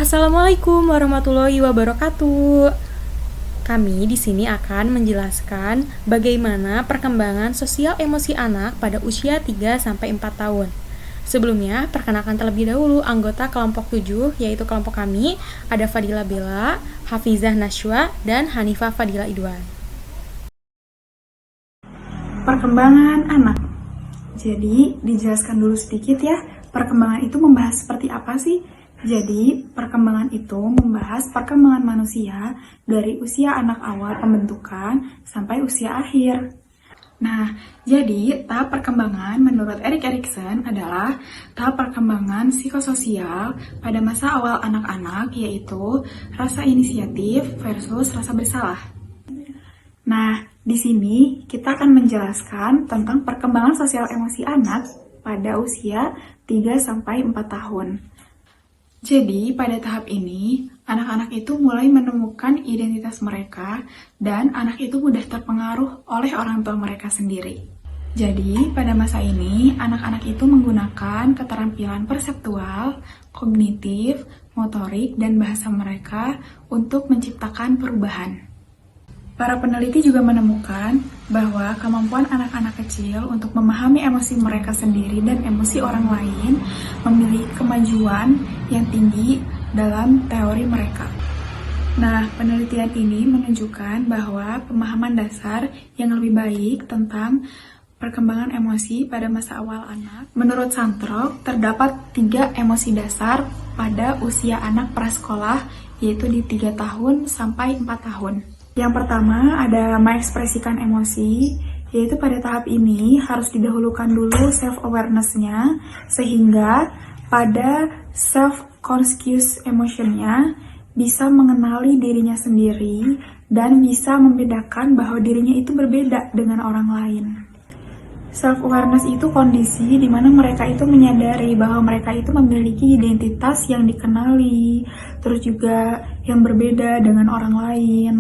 Assalamualaikum warahmatullahi wabarakatuh. Kami di sini akan menjelaskan bagaimana perkembangan sosial emosi anak pada usia 3-4 tahun. Sebelumnya, perkenalkan terlebih dahulu anggota kelompok 7, yaitu kelompok kami, ada Fadila Bella, Hafizah Nashwa, dan Hanifah Fadila Idwan. Perkembangan anak. Jadi, dijelaskan dulu sedikit ya, perkembangan itu membahas seperti apa sih? Jadi, perkembangan itu membahas perkembangan manusia dari usia anak awal pembentukan sampai usia akhir. Nah, jadi tahap perkembangan menurut Erik Erikson adalah tahap perkembangan psikososial pada masa awal anak-anak, yaitu rasa inisiatif versus rasa bersalah. Nah, di sini kita akan menjelaskan tentang perkembangan sosial emosi anak pada usia 3-4 tahun. Jadi, pada tahap ini, anak-anak itu mulai menemukan identitas mereka dan anak itu mudah terpengaruh oleh orang tua mereka sendiri. Jadi, pada masa ini, anak-anak itu menggunakan keterampilan perseptual, kognitif, motorik, dan bahasa mereka untuk menciptakan perubahan. Para peneliti juga menemukan bahwa kemampuan anak-anak kecil untuk memahami emosi mereka sendiri dan emosi orang lain memiliki kemajuan yang tinggi dalam teori mereka. Nah, penelitian ini menunjukkan bahwa pemahaman dasar yang lebih baik tentang perkembangan emosi pada masa awal anak. Menurut Santrok, terdapat 3 emosi dasar pada usia anak prasekolah, yaitu di 3 tahun sampai 4 tahun. Yang pertama ada mengekspresikan emosi, yaitu pada tahap ini harus didahulukan dulu self-awareness-nya, sehingga pada self-conscious emotion-nya bisa mengenali dirinya sendiri dan bisa membedakan bahwa dirinya itu berbeda dengan orang lain. Self-awareness itu kondisi di mana mereka itu menyadari bahwa mereka itu memiliki identitas yang dikenali, terus juga yang berbeda dengan orang lain.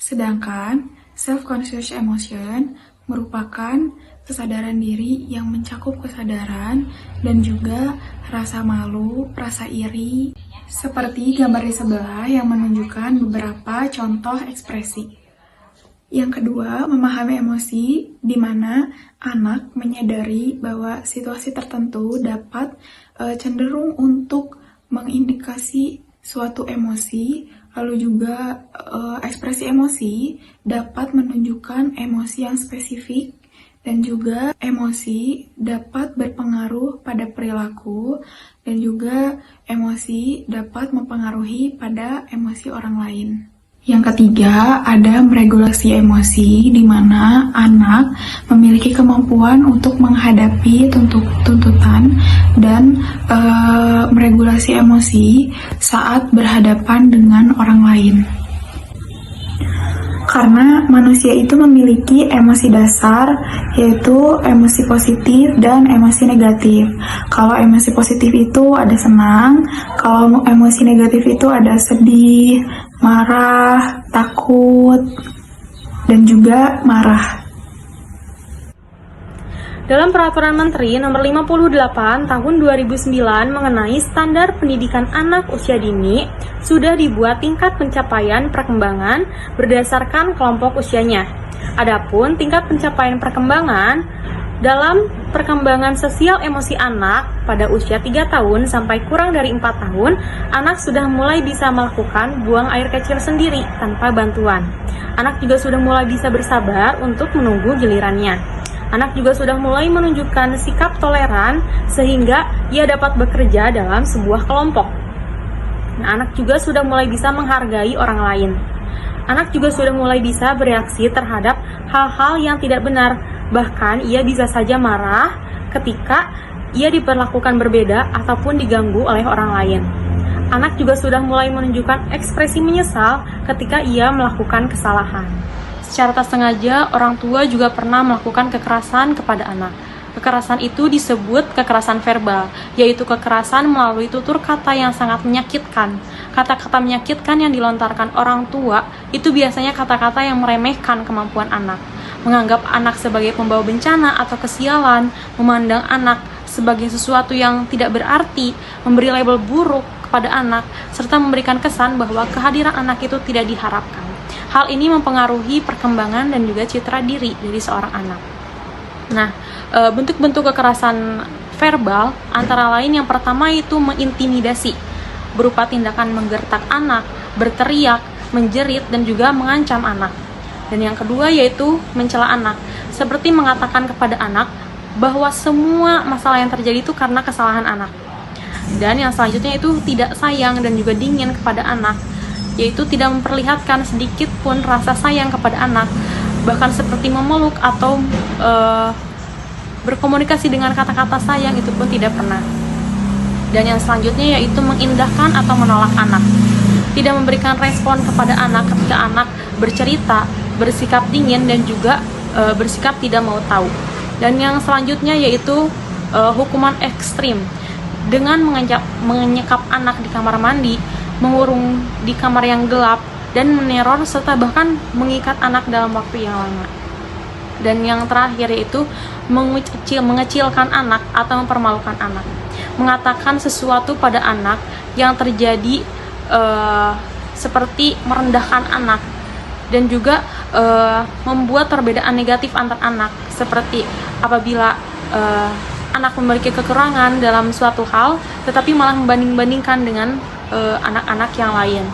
Sedangkan self-conscious emotion merupakan kesadaran diri yang mencakup kesadaran dan juga rasa malu, rasa iri, seperti gambar di sebelah yang menunjukkan beberapa contoh ekspresi. Yang kedua, memahami emosi, di mana anak menyadari bahwa situasi tertentu dapat cenderung untuk mengindikasi suatu emosi, lalu juga ekspresi emosi dapat menunjukkan emosi yang spesifik dan juga emosi dapat berpengaruh pada perilaku dan juga emosi dapat mempengaruhi pada emosi orang lain. Yang ketiga, ada meregulasi emosi, di mana anak memiliki kemampuan untuk menghadapi tuntutan dan meregulasi emosi saat berhadapan dengan orang lain. Karena manusia itu memiliki emosi dasar, yaitu emosi positif dan emosi negatif. Kalau emosi positif itu ada senang, kalau emosi negatif itu ada sedih, marah, takut, dan juga marah. Dalam Peraturan Menteri Nomor 58 Tahun 2009 mengenai Standar Pendidikan Anak Usia Dini, sudah dibuat tingkat pencapaian perkembangan berdasarkan kelompok usianya. Adapun tingkat pencapaian perkembangan dalam perkembangan sosial emosi anak pada usia 3 tahun sampai kurang dari 4 tahun, anak sudah mulai bisa melakukan buang air kecil sendiri tanpa bantuan. Anak juga sudah mulai bisa bersabar untuk menunggu gilirannya. Anak juga sudah mulai menunjukkan sikap toleran sehingga ia dapat bekerja dalam sebuah kelompok. Nah, anak juga sudah mulai bisa menghargai orang lain. Anak juga sudah mulai bisa bereaksi terhadap hal-hal yang tidak benar. Bahkan ia bisa saja marah ketika ia diperlakukan berbeda ataupun diganggu oleh orang lain. Anak juga sudah mulai menunjukkan ekspresi menyesal ketika ia melakukan kesalahan. Secara tak sengaja, orang tua juga pernah melakukan kekerasan kepada anak. Kekerasan itu disebut kekerasan verbal, yaitu kekerasan melalui tutur kata yang sangat menyakitkan. Kata-kata menyakitkan yang dilontarkan orang tua itu biasanya kata-kata yang meremehkan kemampuan anak, menganggap anak sebagai pembawa bencana atau kesialan, memandang anak sebagai sesuatu yang tidak berarti, memberi label buruk, kepada anak, serta memberikan kesan bahwa kehadiran anak itu tidak diharapkan. Hal ini mempengaruhi perkembangan dan juga citra diri dari seorang anak. Nah, bentuk-bentuk kekerasan verbal antara lain yang pertama itu mengintimidasi, berupa tindakan menggertak anak, berteriak, menjerit, dan juga mengancam anak. Dan yang kedua yaitu mencela anak, seperti mengatakan kepada anak bahwa semua masalah yang terjadi itu karena kesalahan anak. Dan yang selanjutnya itu tidak sayang dan juga dingin kepada anak, yaitu tidak memperlihatkan sedikit pun rasa sayang kepada anak, bahkan seperti memeluk atau berkomunikasi dengan kata-kata sayang itu pun tidak pernah. Dan yang selanjutnya yaitu mengindahkan atau menolak anak, tidak memberikan respon kepada anak ketika anak bercerita, bersikap dingin, dan juga bersikap tidak mau tahu. Dan yang selanjutnya yaitu hukuman ekstrim, dengan menyekap anak di kamar mandi, mengurung di kamar yang gelap, dan meneror serta bahkan mengikat anak dalam waktu yang lama. Dan yang terakhir yaitu mengecilkan anak atau mempermalukan anak, mengatakan sesuatu pada anak yang terjadi seperti merendahkan anak, dan juga membuat perbedaan negatif antar anak, seperti apabila anak memiliki kekurangan dalam suatu hal tetapi malah membanding-bandingkan dengan anak-anak yang lain.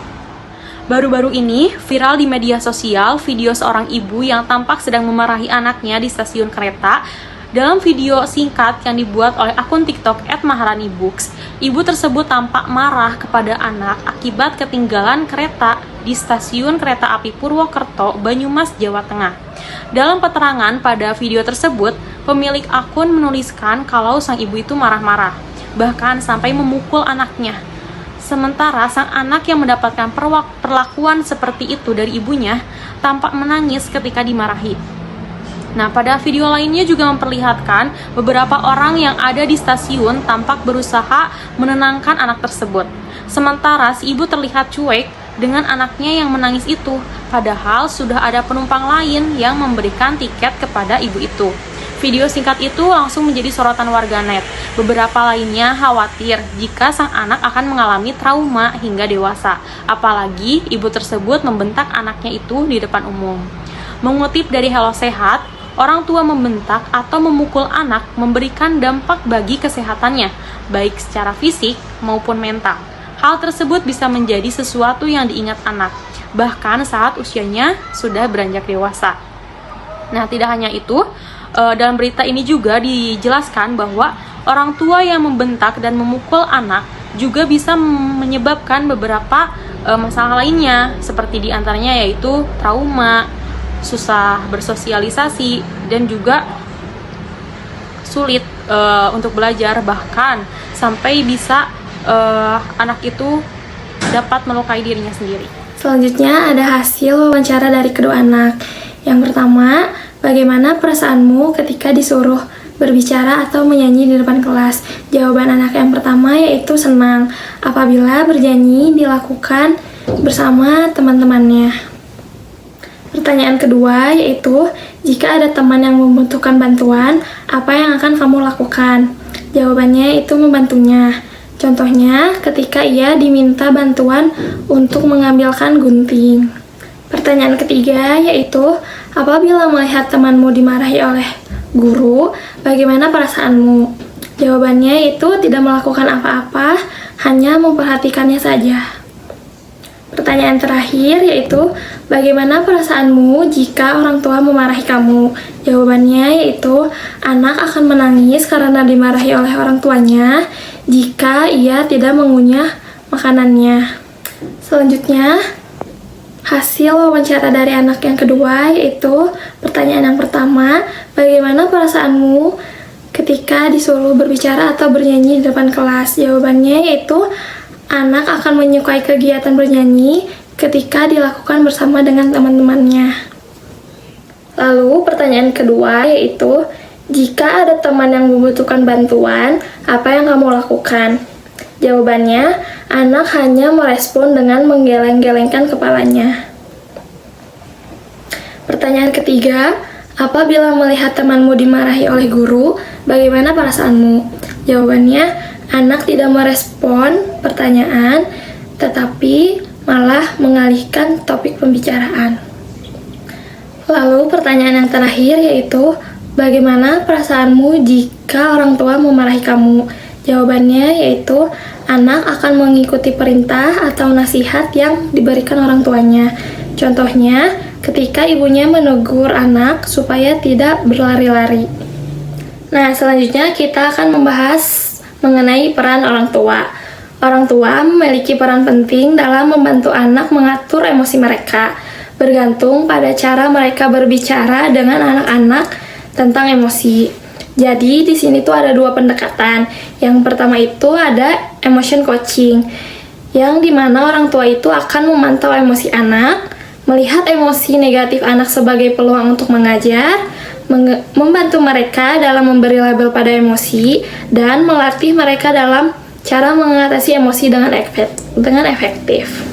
Baru-baru ini viral di media sosial video seorang ibu yang tampak sedang memarahi anaknya di stasiun kereta. Dalam video singkat yang dibuat oleh akun TikTok @maharanibooks, ibu tersebut tampak marah kepada anak akibat ketinggalan kereta di stasiun kereta api Purwokerto, Banyumas, Jawa Tengah. Dalam keterangan pada video tersebut, pemilik akun menuliskan kalau sang ibu itu marah-marah, bahkan sampai memukul anaknya. Sementara sang anak yang mendapatkan perlakuan seperti itu dari ibunya tampak menangis ketika dimarahi. Nah, pada video lainnya juga memperlihatkan beberapa orang yang ada di stasiun tampak berusaha menenangkan anak tersebut. Sementara si ibu terlihat cuek dengan anaknya yang menangis itu, padahal sudah ada penumpang lain yang memberikan tiket kepada ibu itu. Video singkat itu langsung menjadi sorotan warganet. Beberapa lainnya khawatir jika sang anak akan mengalami trauma hingga dewasa, apalagi ibu tersebut membentak anaknya itu di depan umum. Mengutip dari Hello Sehat, orang tua membentak atau memukul anak memberikan dampak bagi kesehatannya, baik secara fisik maupun mental. Hal tersebut bisa menjadi sesuatu yang diingat anak, bahkan saat usianya sudah beranjak dewasa. Nah, tidak hanya itu, dalam berita ini juga dijelaskan bahwa orang tua yang membentak dan memukul anak juga bisa menyebabkan beberapa masalah lainnya, seperti diantaranya yaitu trauma, susah bersosialisasi, dan juga sulit untuk belajar, bahkan sampai bisa anak itu dapat melukai dirinya sendiri. Selanjutnya ada hasil wawancara dari kedua anak. Yang pertama, bagaimana perasaanmu ketika disuruh berbicara atau menyanyi di depan kelas? Jawaban anak yang pertama yaitu senang apabila bernyanyi dilakukan bersama teman-temannya. Pertanyaan kedua yaitu, jika ada teman yang membutuhkan bantuan, apa yang akan kamu lakukan? Jawabannya itu membantunya. Contohnya, ketika ia diminta bantuan untuk mengambilkan gunting. Pertanyaan ketiga yaitu, apabila melihat temanmu dimarahi oleh guru, bagaimana perasaanmu? Jawabannya itu tidak melakukan apa-apa, hanya memperhatikannya saja. Pertanyaan terakhir yaitu, bagaimana perasaanmu jika orang tua memarahi kamu? Jawabannya yaitu, anak akan menangis karena dimarahi oleh orang tuanya jika ia tidak mengunyah makanannya. Selanjutnya, hasil wawancara dari anak yang kedua yaitu, pertanyaan yang pertama, bagaimana perasaanmu ketika disuruh berbicara atau bernyanyi di depan kelas? Jawabannya yaitu, anak akan menyukai kegiatan bernyanyi ketika dilakukan bersama dengan teman-temannya. Lalu pertanyaan kedua yaitu, jika ada teman yang membutuhkan bantuan, apa yang kamu lakukan? Jawabannya, anak hanya merespon dengan menggeleng-gelengkan kepalanya. Pertanyaan ketiga, apabila melihat temanmu dimarahi oleh guru, bagaimana perasaanmu? Jawabannya, anak tidak merespon pertanyaan, tetapi malah mengalihkan topik pembicaraan. Lalu pertanyaan yang terakhir yaitu, bagaimana perasaanmu jika orang tua memarahi kamu? Jawabannya yaitu, anak akan mengikuti perintah atau nasihat yang diberikan orang tuanya. Contohnya, ketika ibunya menegur anak supaya tidak berlari-lari. Nah, selanjutnya kita akan membahas mengenai peran orang tua. Orang tua memiliki peran penting dalam membantu anak mengatur emosi mereka, bergantung pada cara mereka berbicara dengan anak-anak tentang emosi. Jadi di sini tuh ada dua pendekatan. Yang pertama itu ada emotion coaching, yang dimana orang tua itu akan memantau emosi anak, melihat emosi negatif anak sebagai peluang untuk mengajar, membantu mereka dalam memberi label pada emosi, dan melatih mereka dalam cara mengatasi emosi dengan efektif.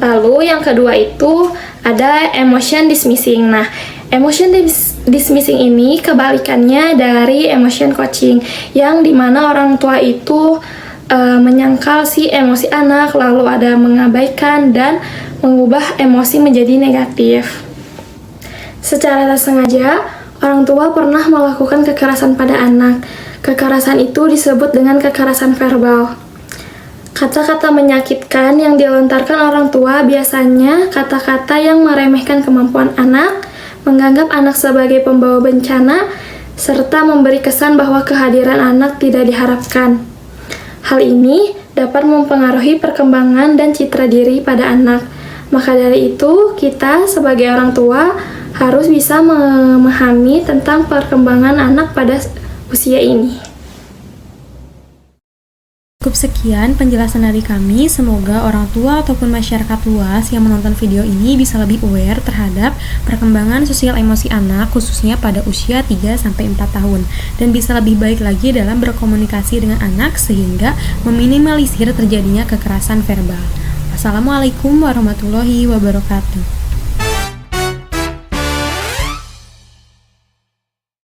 Lalu yang kedua itu ada emotion dismissing. Nah, emotion dismissing ini kebalikannya dari emotion coaching, yang dimana orang tua itu menyangkal si emosi anak, lalu ada mengabaikan dan mengubah emosi menjadi negatif. Secara tak sengaja, orang tua pernah melakukan kekerasan pada anak. Kekerasan itu disebut dengan kekerasan verbal. Kata-kata menyakitkan yang dilontarkan orang tua biasanya kata-kata yang meremehkan kemampuan anak, menganggap anak sebagai pembawa bencana, serta memberi kesan bahwa kehadiran anak tidak diharapkan. Hal ini dapat mempengaruhi perkembangan dan citra diri pada anak. Maka dari itu, kita sebagai orang tua harus bisa memahami tentang perkembangan anak pada usia ini. Cukup sekian penjelasan dari kami. Semoga orang tua ataupun masyarakat luas yang menonton video ini bisa lebih aware terhadap perkembangan sosial emosi anak, khususnya pada usia 3-4 tahun, dan bisa lebih baik lagi dalam berkomunikasi dengan anak sehingga meminimalisir terjadinya kekerasan verbal. Assalamualaikum warahmatullahi wabarakatuh.